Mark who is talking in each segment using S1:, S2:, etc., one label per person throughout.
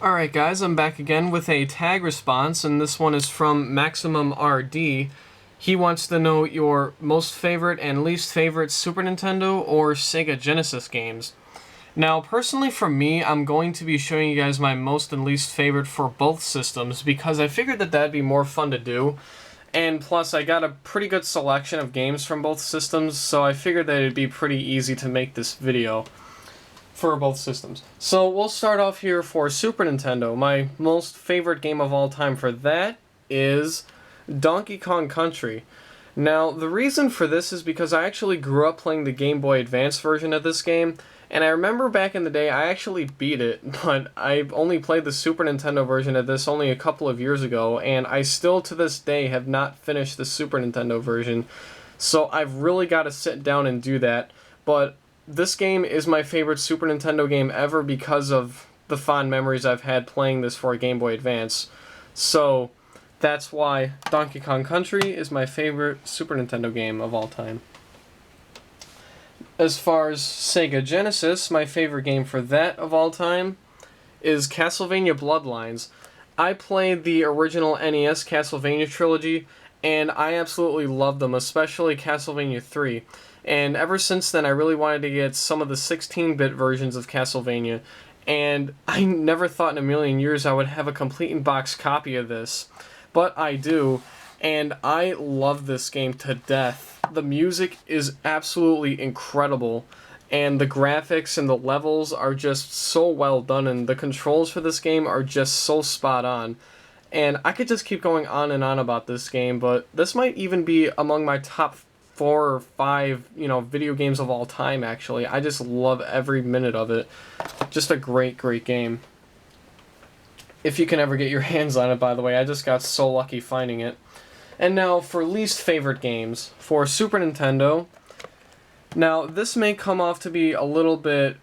S1: Alright guys, I'm back again with a tag response, and this one is from Maximum RD. He wants to know your most favorite and least favorite Super Nintendo or Sega Genesis games. Now, personally for me, I'm going to be showing you guys my most and least favorite for both systems because I figured that that'd be more fun to do. And plus, I got a pretty good selection of games from both systems, so I figured that it'd be pretty easy to make this video for both systems. So we'll start off here for Super Nintendo. My most favorite game of all time for that is Donkey Kong Country. Now, the reason for this is because I actually grew up playing the Game Boy Advance version of this game, and I remember back in the day I actually beat it, but I've only played the Super Nintendo version of this only a couple of years ago, and I still to this day have not finished the Super Nintendo version. So I've really got to sit down and do that, but this game is my favorite Super Nintendo game ever because of the fond memories I've had playing this for a Game Boy Advance. So that's why Donkey Kong Country is my favorite Super Nintendo game of all time. As far as Sega Genesis, my favorite game for that of all time is Castlevania Bloodlines. I played the original NES Castlevania trilogy, and I absolutely love them, especially Castlevania 3. And ever since then, I really wanted to get some of the 16-bit versions of Castlevania, and I never thought in a million years I would have a complete in-box copy of this. But I do, and I love this game to death. The music is absolutely incredible, and the graphics and the levels are just so well done, and the controls for this game are just so spot on. And I could just keep going on and on about this game, but this might even be among my top 4 or 5, video games of all time, actually. I just love every minute of it. Just a great, great game. If you can ever get your hands on it, by the way. I just got so lucky finding it. And now for least favorite games. For Super Nintendo, now this may come off to be a little bit,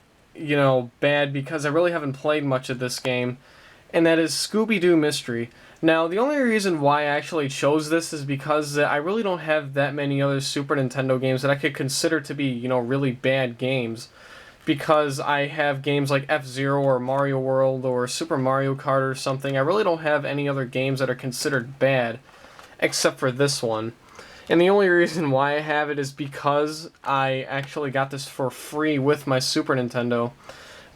S1: bad because I really haven't played much of this game, and that is Scooby-Doo Mystery. Now, the only reason why I actually chose this is because I really don't have that many other Super Nintendo games that I could consider to be, really bad games. Because I have games like F-Zero or Mario World or Super Mario Kart or something. I really don't have any other games that are considered bad, except for this one. And the only reason why I have it is because I actually got this for free with my Super Nintendo.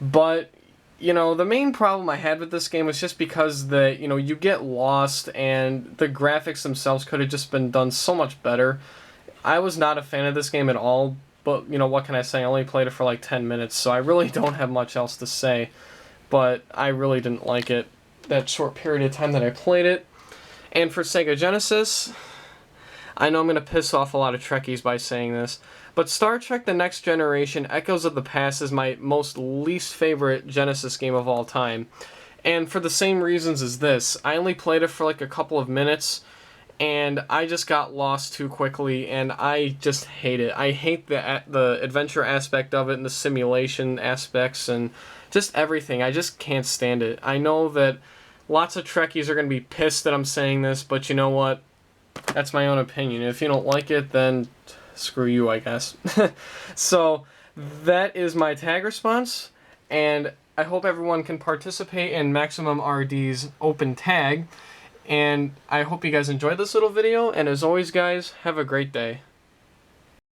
S1: But the main problem I had with this game was just because you get lost and the graphics themselves could have just been done so much better. I was not a fan of this game at all, but, what can I say? I only played it for like 10 minutes, so I really don't have much else to say. But I really didn't like it that short period of time that I played it. And for Sega Genesis, I know I'm going to piss off a lot of Trekkies by saying this, but Star Trek The Next Generation Echoes of the Past is my most least favorite Genesis game of all time. And for the same reasons as this. I only played it for like a couple of minutes, and I just got lost too quickly, and I just hate it. I hate the adventure aspect of it, and the simulation aspects, and just everything. I just can't stand it. I know that lots of Trekkies are going to be pissed that I'm saying this, but you know what? That's my own opinion. If you don't like it, then screw you, I guess. So, that is my tag response, and I hope everyone can participate in Maximum RD's open tag, and I hope you guys enjoyed this little video, and as always, guys, have a great day.